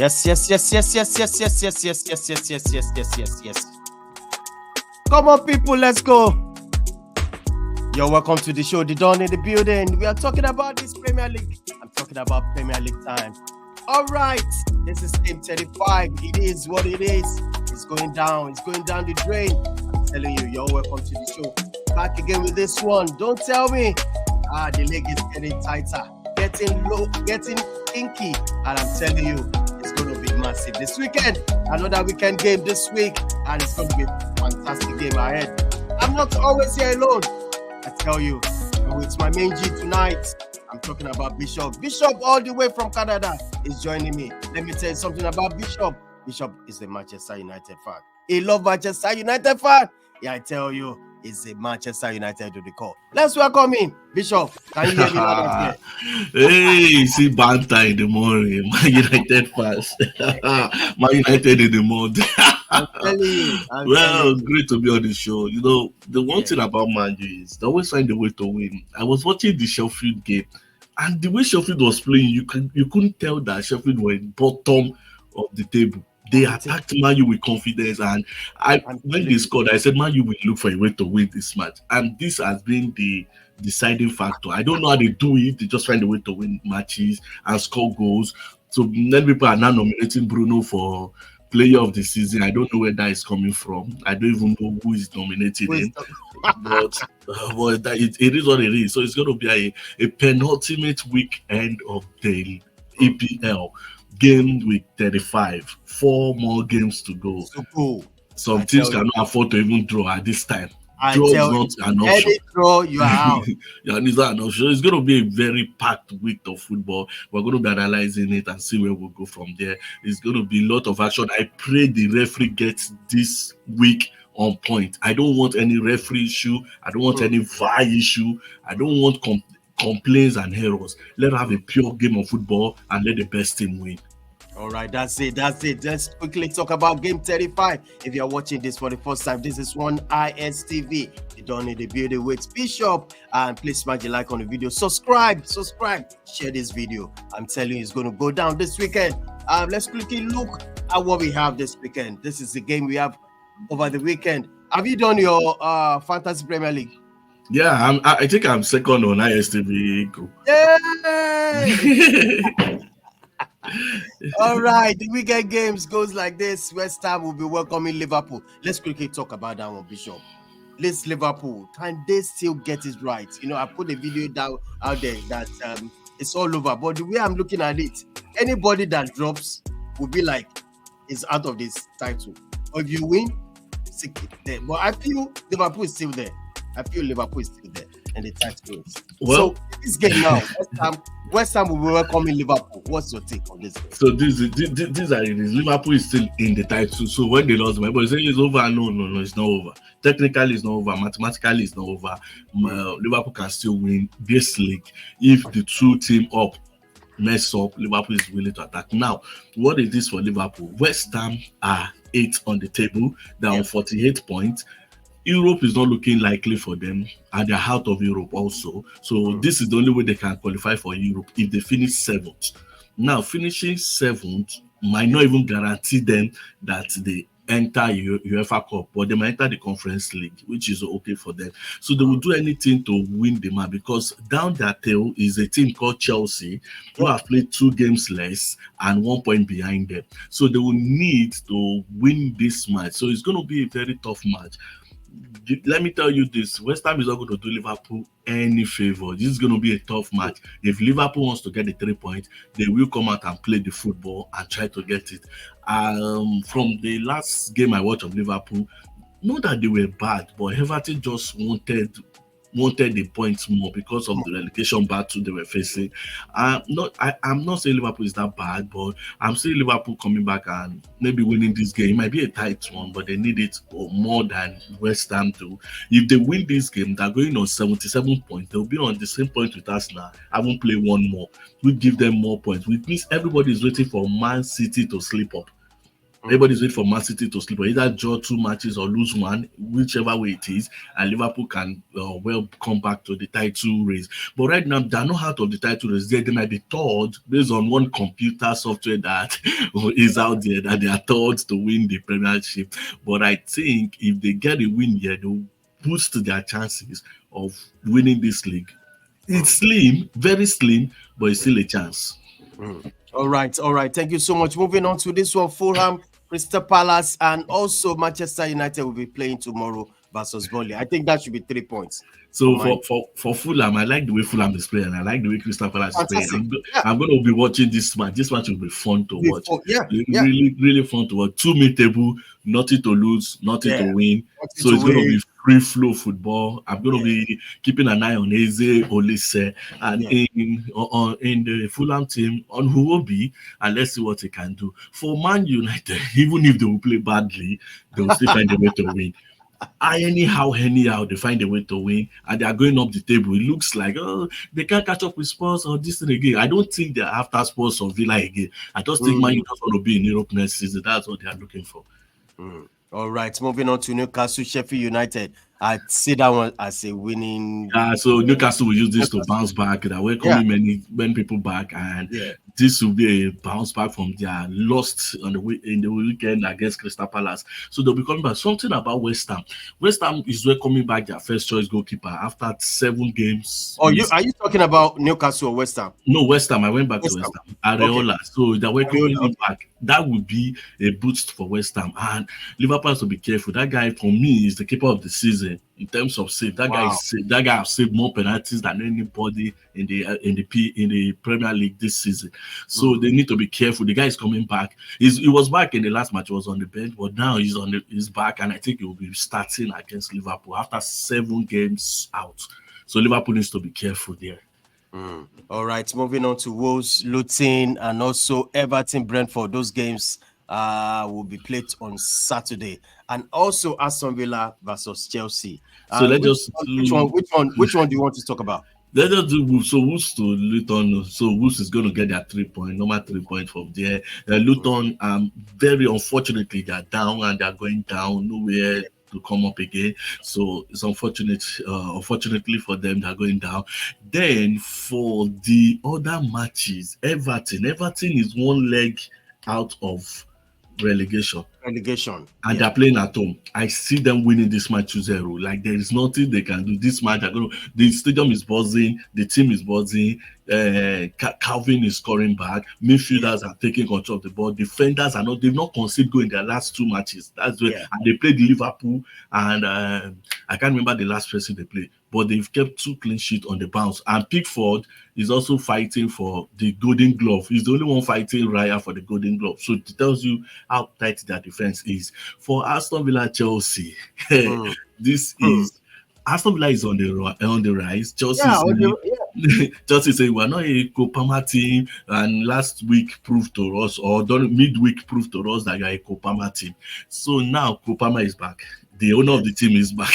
Yes. Come on, people, let's go. You're welcome to the show, The Dawn in the building. We are talking about this Premier League. I'm talking about Premier League time. All right, this is Game 35. It is what it is. It's going down. It's going down the drain. I'm telling you, you're welcome to the show. Back again with this one. Don't tell me. The league is getting tighter, getting low, getting inky. And I'm telling you, it's going to be massive this weekend. Another weekend game this week. And it's going to be a fantastic game ahead. I'm not always here alone. I tell you, it's my main G tonight. I'm talking about Bishop. Bishop, all the way from Canada, is joining me. Let me tell you something about Bishop. Bishop is a Manchester United fan. He loves Manchester United fan. Yeah, I tell you, he's a Manchester United to the core. Let's welcome him. Bishop, can you hear me loud and clear? Hey, see banter in the morning. Man United fans. Man United in the morning. I'm telling you. Well, great to be on the show. You know, the one thing about Man U is they always find a way to win. I was watching the Sheffield game, and the way Sheffield was playing, you couldn't tell that Sheffield were bottom of the table. They attacked Man U with confidence, and when they scored, I said Man U will look for a way to win this match, and this has been the deciding factor. I don't know how they do it. They just find a way to win matches and score goals. So many people are now nominating Bruno for Player of the Season. I don't know where that is coming from. I don't even know who is nominated in, but it is what it is. So it's going to be a penultimate weekend of the EPL. Game week 35, 4 more games to go. So cool. Some teams cannot afford to even draw at this time. Draw is not an option. Any draw, you are out. It's not an option. It's going to be a very packed week of football. We're going to be analyzing it and see where we'll go from there. It's going to be a lot of action. I pray the referee gets this week on point. I don't want any referee issue. I don't want any VAR issue. I don't want complaints and errors. Let's have a pure game of football and let the best team win. All right, that's it. Let's quickly talk about Game 35. If you're watching this for the first time, this is one ISTV. You don't need the building with Bishop. And please smash the like on the video. Subscribe. Share this video. I'm telling you, it's going to go down this weekend. Let's quickly look at what we have this weekend. This is the game we have over the weekend. Have you done your Fantasy Premier League? Yeah, I think I'm second on ISTV group. Yay! All right, the weekend games goes like this. West Ham will be welcoming Liverpool. Let's quickly talk about that one, Bishop. This Liverpool, can they still get it right? You know, I put a video down out there that it's all over. But the way I'm looking at it, anybody that drops will be like, is out of this title. Or if you win, it's there. But I feel Liverpool is still there. And the title is. Well, so this game now, West Ham will be welcoming Liverpool. What's your take on this game? So these are it. Liverpool is still in the title. So when they lost, my boy say it's over. No, it's not over. Technically, it's not over. Mathematically, it's not over. Liverpool can still win this league if the two team up mess up. Liverpool is willing to attack. Now, what is this for Liverpool? West Ham are 8 on the table. They're on 48 points. Europe is not looking likely for them, and they're out of Europe also. So this is the only way they can qualify for Europe if they finish 7th. Now, finishing 7th might not even guarantee them that they enter UEFA Cup, but they might enter the Conference League, which is okay for them. So they will do anything to win the match, because down their tail is a team called Chelsea, who have played 2 games less and 1 point behind them. So they will need to win this match. So it's going to be a very tough match. Let me tell you this, West Ham is not going to do Liverpool any favor. This is going to be a tough match. If Liverpool wants to get the 3 points, they will come out and play the football and try to get it. From the last game I watched of Liverpool, not that they were bad, but Everton just wanted the points more because of the relegation battle they were facing. I'm not saying Liverpool is that bad, but I'm saying Liverpool coming back and maybe winning this game. It might be a tight one, but they need it more than West Ham do. If they win this game, they're going on 77 points. They'll be on the same point with Arsenal. I won't play one more. We give them more points, which means everybody is waiting for Man City to slip up. Everybody's waiting for Man City to sleep or either draw 2 matches or lose one, whichever way it is, and Liverpool can well come back to the title race. But right now, they're not out of the title race. They might be third based on one computer software that is out there that they are third to win the Premiership. But I think if they get a win here, they'll boost their chances of winning this league. It's slim, very slim, but it's still a chance. All right. Thank you so much. Moving on to this one, Fulham, Crystal Palace, and also Manchester United will be playing tomorrow versus Burnley. I think that should be 3 points. So for Fulham, I like the way Fulham is playing. I like the way Crystal Palace is playing. I'm going to be watching this match. This match will be fun to watch. Really, really fun to watch. Two mid-table, nothing to lose, nothing to win. So it's going to be free flow football. I'm going to be keeping an eye on Eze, Olise, and in the Fulham team on who will be, and let's see what he can do. For Man United, even if they will play badly, they will still find a way to win. Anyhow, they find a way to win, and they are going up the table. It looks like they can't catch up with Spurs or this thing again. I don't think they're after Spurs or Villa again. I just think Man United want to be in Europe next season. That's what they are looking for. All right, moving on to Newcastle, Sheffield United. I see that one as a winning. So Newcastle will use this to bounce back. They're welcoming many people back, and this will be a bounce back from their lost in the weekend against Crystal Palace. So they'll be coming back. Something about West Ham. West Ham is welcoming back their first choice goalkeeper after 7 games. Are you talking about Newcastle or West Ham? No, West Ham. I went back to West Ham. Areola. Okay. So they're welcoming him back. That would be a boost for West Ham. And Liverpool has to be careful. That guy, for me, is the keeper of the season in terms of save. That guy has saved more penalties than anybody in the Premier League this season. So they need to be careful. The guy is coming back. He was back in the last match. He was on the bench, but now he's back, and I think he will be starting against Liverpool after 7 games out. So Liverpool needs to be careful there. All right, moving on to Wolves, Luton, and also Everton, Brentford. Those games will be played on Saturday, and also Aston Villa versus Chelsea. So which one do you want to talk about? Let's just do Wolves. So Wolves to Luton. So Wolves is going to get their 3 point, normal 3 point from there. Luton, very unfortunately, they are down and they are going down, nowhere to come up again. So it's unfortunate. Unfortunately for them, they're going down. Then for the other matches, Everton is 1 leg out of relegation, and they're playing at home. I see them winning this match 2-0. Like, there is nothing they can do. This match, the stadium is buzzing, the team is buzzing. Calvin is scoring back. Midfielders are taking control of the ball. Defenders they've not conceded goal in their last 2 matches. That's where and they played Liverpool, and I can't remember the last person they played, but they've kept 2 clean sheets on the bounce. And Pickford is also fighting for the Golden Glove. He's the only one fighting Raya for the Golden Glove. So it tells you how tight their defense is. For Aston Villa, Chelsea, this is Aston Villa is on the rise. Chelsea Chelsea say we're not a Kopama team, and last week proved to us, or midweek proved to us that you're a Kopama team. So now Kopama is back. The owner of the team is back.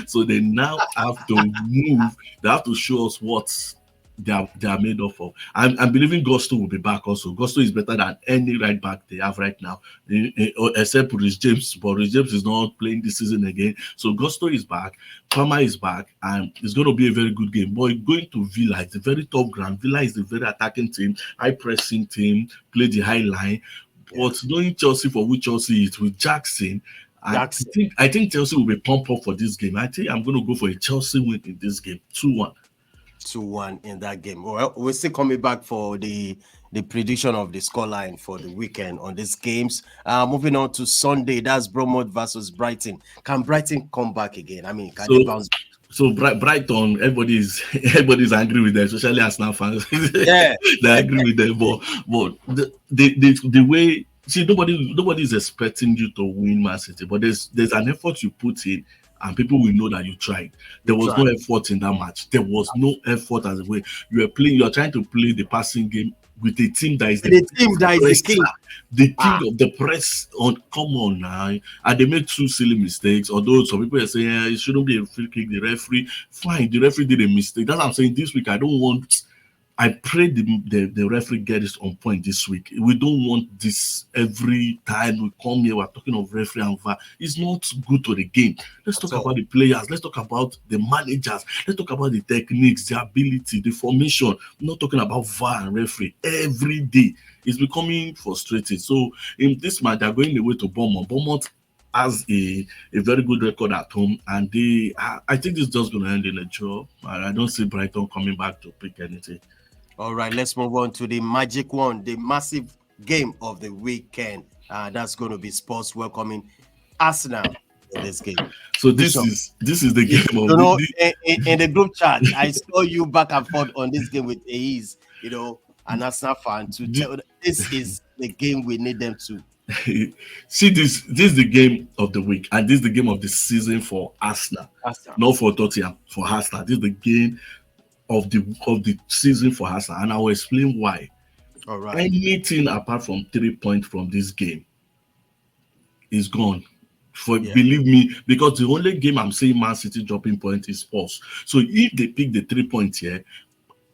So they now have to move. They have to show us what they are made up of. I'm believing Gusto will be back also. Gusto is better than any right back they have right now, except Rhys James. But Rhys James is not playing this season again. So Gusto is back, Palmer is back, and it's going to be a very good game. But going to Villa, it's a very tough ground. Villa is a very attacking team, high pressing team, play the high line. But knowing Chelsea for which Chelsea is with Jackson, I think Chelsea will be pumped up for this game. I think I'm going to go for a Chelsea win in this game, 2-1. 2-1 in that game. Well, we're still coming back for the prediction of the scoreline for the weekend on these games. Moving on to Sunday, that's Bournemouth versus Brighton. Can Brighton come back again? I mean, can they bounce back? So Brighton, everybody's angry with them, especially Arsenal fans. They're angry with them, but the way, see, nobody is expecting you to win Man City, but there's an effort you put in, and people will know that you tried. There was no effort in that match. There was no effort as a way you are trying to play the passing game with a team that is the king of the press. Come on now, and they made 2 silly mistakes. Although some people are saying it shouldn't be a free kick. The referee did a mistake. That's what I'm saying. This week I don't want I pray the referee get this on point this week. We don't want this every time we come here. We're talking of referee and VAR. It's not good to the game. Let's talk about the players. Let's talk about the managers. Let's talk about the techniques, the ability, the formation. I'm not talking about VAR and referee every day. It's becoming frustrating. So in this match, they're going away to Bournemouth. Bournemouth has a very good record at home, and I think this is just going to end in a draw. I don't see Brighton coming back to pick anything. All right, let's move on to the magic one, the massive game of the weekend. That's going to be Spurs welcoming Arsenal in this game. So this is the game of in the group chat. I saw you back and forth on this game with Aiz, an Arsenal fan, to tell this is the game we need them to. See, this is the game of the week, and this is the game of the season for Arsenal. Not for Tottenham, for Arsenal. This is the game of the season for Arsenal, and I will explain why. All right. Anything apart from 3 points from this game is gone. Believe me, because the only game I'm saying Man City dropping points is Spurs. So if they pick the 3 points here,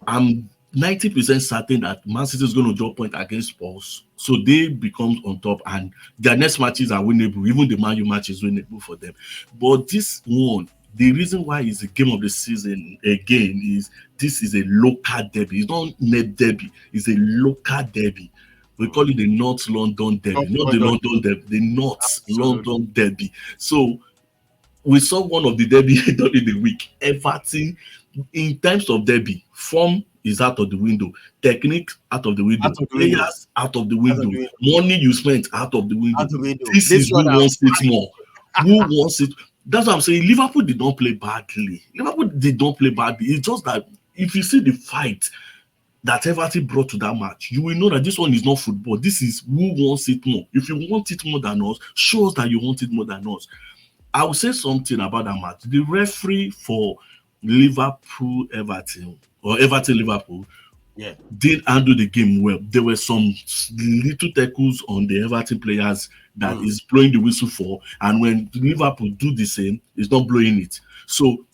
I'm 90% certain that Man City is going to drop point against Spurs. So they become on top, and their next matches are winnable. Even the Man U match is winnable for them. But this one, the reason why it's a game of the season again is this is a local derby. It's not net derby. It's a local derby. We call it the North London derby, not the London derby, the North London derby. So we saw one of the derby during the week. Everton, in terms of derby, form is out of the window, technique out of the window, players out of the window, money you spent out of the window. This is who wants it more. Who wants it? That's what I'm saying. Liverpool did not play badly. It's just that if you see the fight that Everton brought to that match, you will know that this one is not football. This is who wants it more. If you want it more than us, show us that you want it more than us. I will say something about that match. The referee for Liverpool-Everton or Everton-Liverpool did handle the game well. There were some little tackles on the Everton players that is blowing the whistle for, and when Liverpool do the same, it's not blowing it. So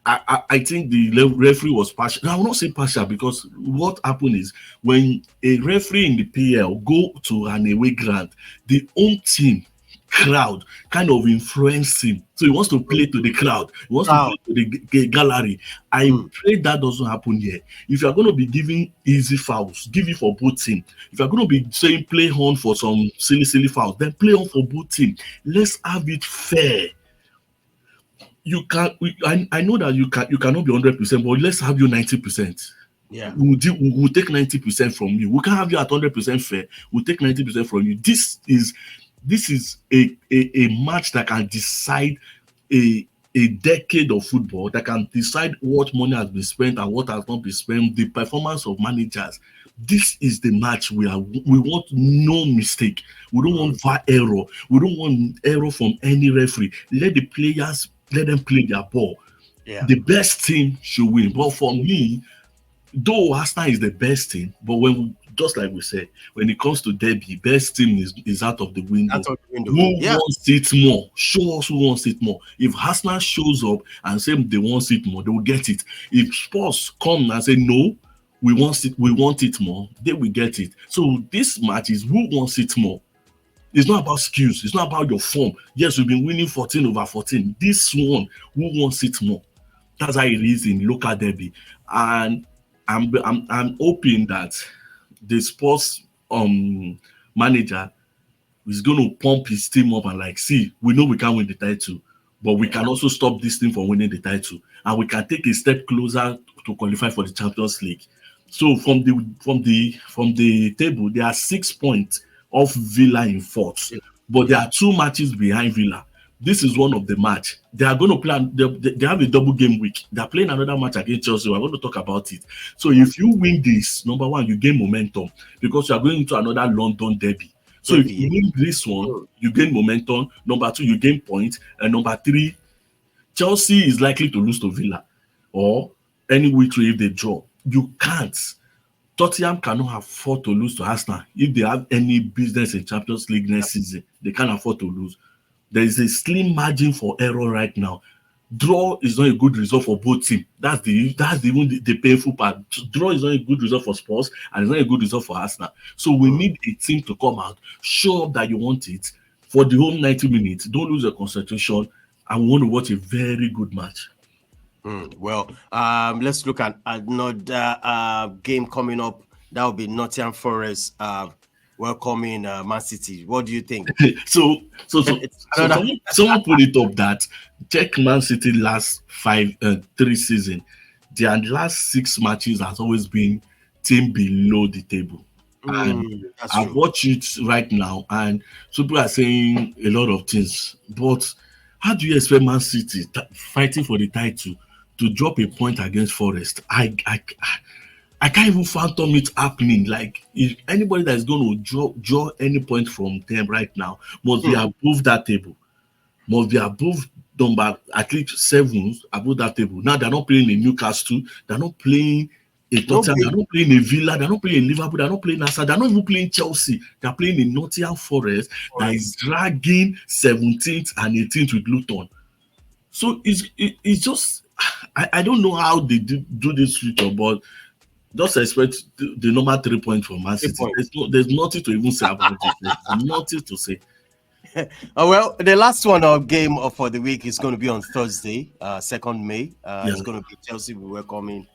I think the referee was partial. I will not say partial, because what happened is when a referee in the PL go to an away ground, the home team crowd kind of influence him. So he wants to play to the crowd. He wants to play to the gallery. I pray that doesn't happen here. If you are going to be giving easy fouls, give it for both teams. If you are going to be saying play on for some silly fouls, then play on for both teams. Let's have it fair. You can. I know that you cannot be 100%, but let's have you 90%. Yeah, we'll take 90% from you. We can't have you at 100% fair. We'll take 90% from you. This is a match that can decide a decade of football, that can decide what money has been spent and what has not been spent, the performance of managers. This is the match we want no mistake. We don't want VAR error. We don't want error from any referee. Let the players, let them play their ball. Yeah. The best team should win. But for me, though Arsenal is the best team, but just like we said, when it comes to derby, best team is out of the window. Who wants it more? Show us who wants it more. If Arsenal shows up and say they want it more, they will get it. If Spurs come and say no, we want it more, they will get it. So this match is who wants it more. It's not about skills. It's not about your form. Yes, we've been winning 14/14. This one, who wants it more? That's how it is in local derby. And I'm hoping that the Spurs manager is going to pump his team up and see, we know we can't win the title, but we can also stop this team from winning the title, and we can take a step closer to qualify for the Champions League. So from the table, there are 6 points of Villa in fourth, but there are 2 matches behind Villa. This is one of the match. They are going to play. They have a double game week. They are playing another match against Chelsea. We're going to talk about it. So if you win this, number one, you gain momentum, because you are going into another London derby. So if you win this one, you gain momentum. Number 2, you gain points. And number 3, Chelsea is likely to lose to Villa, or any week if they draw. You can't. Tottenham cannot afford to lose to Arsenal. If they have any business in Champions League next season, they can't afford to lose. There is a slim margin for error right now. Draw is not a good result for both teams. That's even the painful part. Draw is not a good result for Spurs, and it's not a good result for Arsenal. So we need a team to come out, show up that you want it for the whole 90 minutes. Don't lose your concentration. I want to watch a very good match. Well, let's look at another game coming up. That will be Nottingham Forest welcoming Man City. What do you think? So someone put it up that check Man City last 3 seasons. Their last 6 matches has always been team below the table. And I've watched it right now, and people are saying a lot of things. But how do you expect Man City fighting for the title to drop a point against Forest? I can't even fathom it happening. Like, if anybody that is going to draw any point from them right now must be above that table, must be above number at least 7 above that table. Now they're not playing in Newcastle, they're not playing in Tottenham, they're not playing in Villa, they're not playing in Liverpool, they're not playing in Arsenal, they're not even playing Chelsea. They're playing in Nottingham Forest that is dragging 17th and 18th with Luton. So it's just, I don't know how they do this feature, but just expect the normal 3 points from Man City. There's nothing to even say about it. There's nothing to say. Well, the last game for the week is going to be on Thursday, 2nd May. It's going to be Chelsea welcoming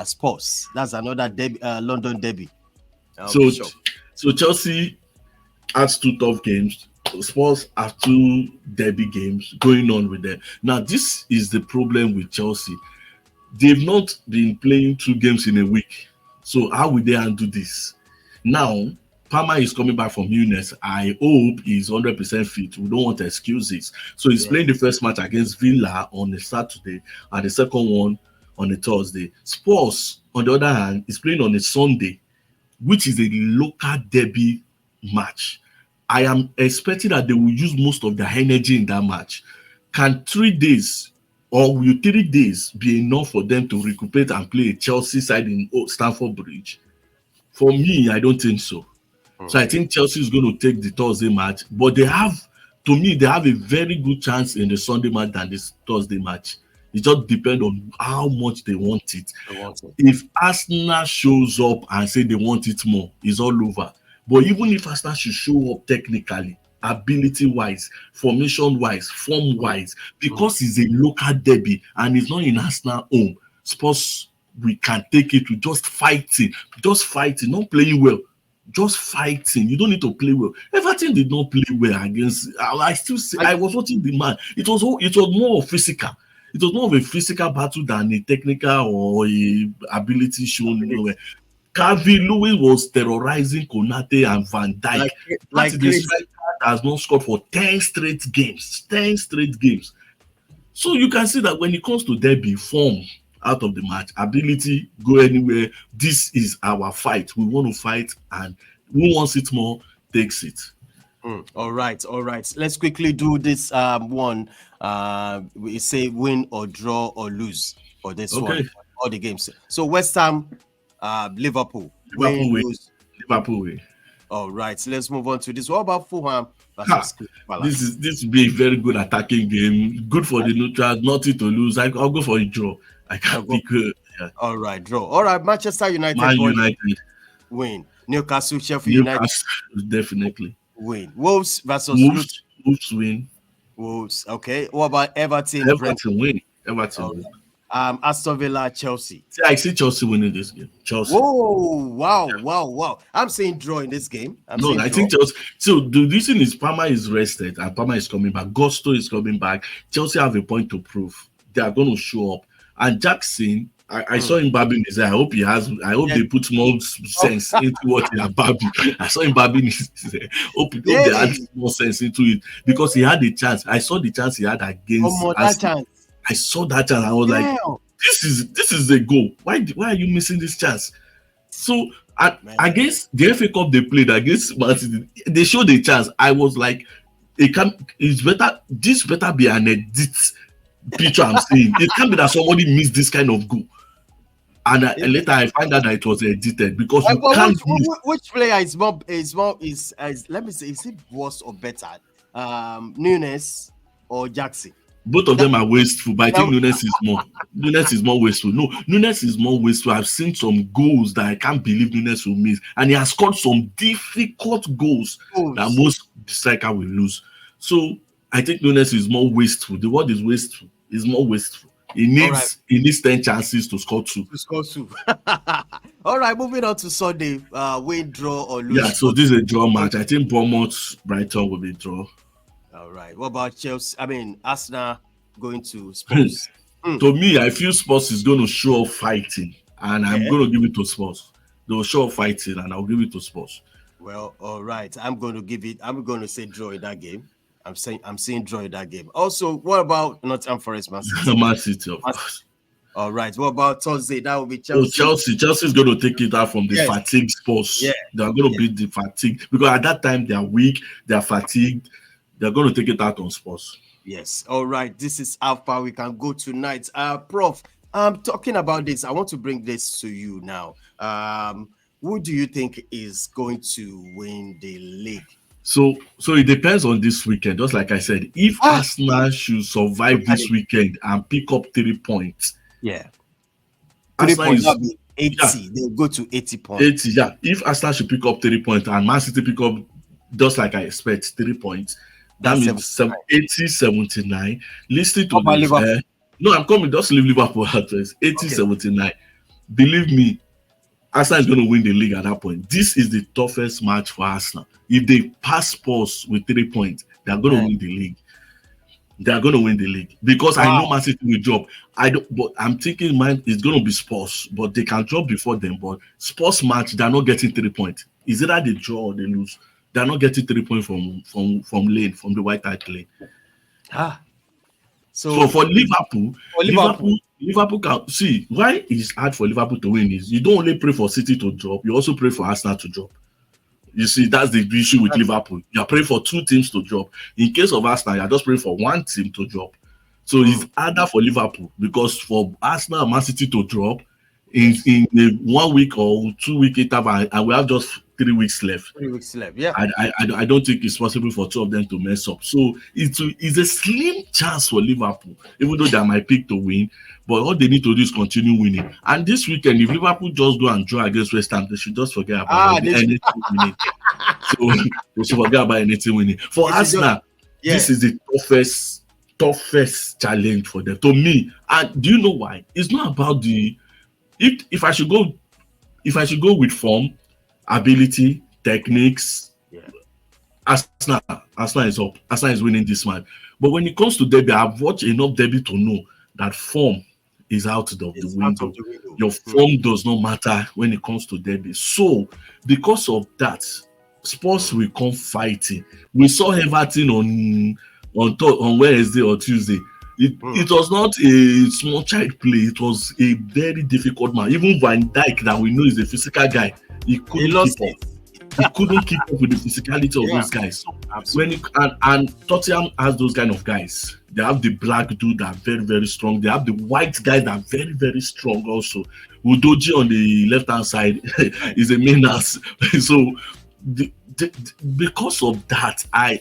SPURS. That's another London derby. So Chelsea has 2 tough games. Spurs have 2 derby games going on with them. Now, this is the problem with Chelsea. They've not been playing 2 games in a week. So how will they handle this? Now, Palmer is coming back from illness. I hope he's 100% fit. We don't want excuses. So he's playing the first match against Villa on a Saturday and the second one on a Thursday. Spurs, on the other hand, is playing on a Sunday, which is a local derby match. I am expecting that they will use most of their energy in that match. Can 3 days or will 3 days be enough for them to recuperate and play a Chelsea side in Stamford Bridge? For me, I don't think so. So I think Chelsea is going to take the Thursday match, but they have a very good chance in the Sunday match than this Thursday match. It just depends on how much they want it. If Arsenal shows up and say they want it more, it's all over. But even if Arsenal should show up technically, ability-wise, formation-wise, form-wise, because it's a local derby and it's not in Arsenal home, Spurs, we can take it with just fighting, not playing well. Just fighting. You don't need to play well. Everton did not play well against. I still say I was watching the man. It was more physical. It was more of a physical battle than a technical or a ability shown. Calvin Lewis was terrorizing Konate and Van Dijk. Like the striker has not scored for 10 straight games. 10 straight games. So you can see that when it comes to derby, form out of the match, ability, go anywhere. This is our fight. We want to fight, and who wants it more takes it. All right. Let's quickly do this one. We say win or draw or lose for this one. All the games. So West Ham, Liverpool. Liverpool win. All right. So let's move on to this. What about Fulham versus Palace? This will be a very good attacking game. Good for the neutrals. Nothing to lose. I'll go for a draw. I can't pick. All right, draw. All right, Manchester United. Man United win. Newcastle, Sheffield United. Definitely win. Wolves versus Wolves win. Wolves. Okay. What about Everton? Everton win. Win. Aston Villa, Chelsea. I see Chelsea winning this game. Chelsea. Whoa! Wow! I'm saying draw in this game. I think Chelsea. So the reason is Palmer is rested and Palmer is coming back. Gusto is coming back. Chelsea have a point to prove. They are going to show up. And Jackson, I saw him babbling his eye. I hope they put more sense into what he had babbling. I saw him babbling his eye. Hope they add more sense into it because he had a chance. I saw the chance he had against. I saw that chance. I was like, this is a goal. Why are you missing this chance? So against the FA Cup they played against Man City, they showed a chance. I was like, it's better. This better be an edit picture I'm seeing. It can't be that somebody missed this kind of goal. And later I find out that it was edited because which player is more let me say, is it worse or better? Nunes or Jackson? Both of them are wasteful, but I think Nunes is more. Nunes is more wasteful. No, Nunes is more wasteful. I've seen some goals that I can't believe Nunes will miss, and he has scored some difficult goals that most striker will lose. So I think Nunes is more wasteful. The word is wasteful. Is more wasteful. He needs 10 chances to score 2. All right, moving on to Sunday. Win, draw, or lose. Yeah, so this is a draw match. I think Bournemouth Brighton will be a draw. All right. What about Chelsea? I mean, Arsenal going to Spurs. To me, I feel Spurs is going to show up fighting, and I'm going to give it to Spurs. They'll show up fighting, and I'll give it to Spurs. Well, all right. I'm going to say draw in that game. I'm seeing draw in that game. Also, what about Nottingham Forest, Man City? Man City, of course. All right. What about Thursday? That will be Chelsea. Chelsea is going to take it out from the fatigue Spurs. Yeah. They are going to beat the fatigue because at that time they are weak, they are fatigued. They're going to take it out on Spurs. Yes. All right. This is how far we can go tonight. Prof, talking about this, I want to bring this to you now. Who do you think is going to win the league? So it depends on this weekend. Just like I said, if Arsenal should survive this weekend and pick up 3 points. Yeah. 3 points will be 80. Yeah. They'll go to 80 points. 80, yeah. If Arsenal should pick up 3 points and Man City pick up, just like I expect, 3 points, that means 80-79. Listen to this. No, I'm coming. Just leave Liverpool out. 80-79. Believe me, Arsenal is going to win the league at that point. This is the toughest match for Arsenal. If they pass Spurs with 3 points, they are going to win the league. They are going to win the league because I know Man City will drop. But I'm thinking, man, it's going to be Spurs, but they can drop before them. But Spurs match, they are not getting 3 points. Is either they draw or they lose. They are not getting 3 points from the white hart lane. So for Liverpool can see why it's hard for Liverpool to win is you don't only pray for City to drop, you also pray for Arsenal to drop. You see, that's the issue with Liverpool. You're praying for 2 teams to drop. In case of Arsenal, you're just praying for 1 team to drop. So it's harder for Liverpool because for Arsenal and Man City to drop in a 1 week or 2 week interval, and we have just 3 weeks left. 3 weeks left, yeah. I don't think it's possible for 2 of them to mess up. So it's a slim chance for Liverpool, even though they are my pick to win. But all they need to do is continue winning. And this weekend, if Liverpool just go and draw against West Ham, they should just forget about anything winning. So they should forget about anything winning. For Arsenal, this is the toughest challenge for them. To me, and do you know why? It's not about the if I should go with form, ability, techniques. Arsenal is up. Arsenal is winning this match. But when it comes to derby, I've watched enough derby to know that form is out of the window. Your form does not matter when it comes to derby. So, because of that, Spurs will come fighting. We saw Everton on Wednesday or Tuesday. It was not a small child play. It was a very difficult match. Even Van Dijk, that we know is a physical guy, he couldn't keep up. He couldn't keep up with the physicality of those guys. And Tottenham has those kind of guys. They have the black dude that are very, very strong. They have the white guys that are very, very strong also. Udoji on the left-hand side is a menace. So because of that, and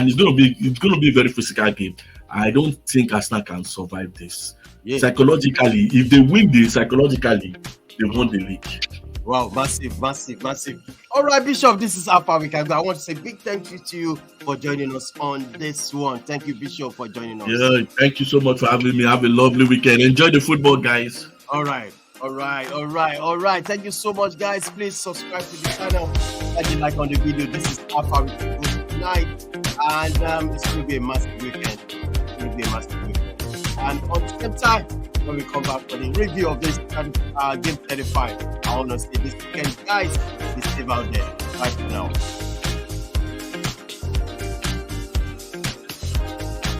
it's going to be a very physical game. I don't think Arsenal can survive this. Psychologically, if they win this, psychologically, they won the league. Wow, massive. All right, Bishop, this is how far we can go. I want to say big thank you to you for joining us on this one. Thank you, Bishop, for joining us. Yeah, thank you so much for having me. Have a lovely weekend. Enjoy the football, guys. All right. Thank you so much, guys. Please subscribe to the channel. Like like on the video. This is how far we can go tonight. And it's going to be a massive weekend. And on the same time, when we come back for the review of this game 35, I want to say this weekend, guys, be safe out there. Bye for now.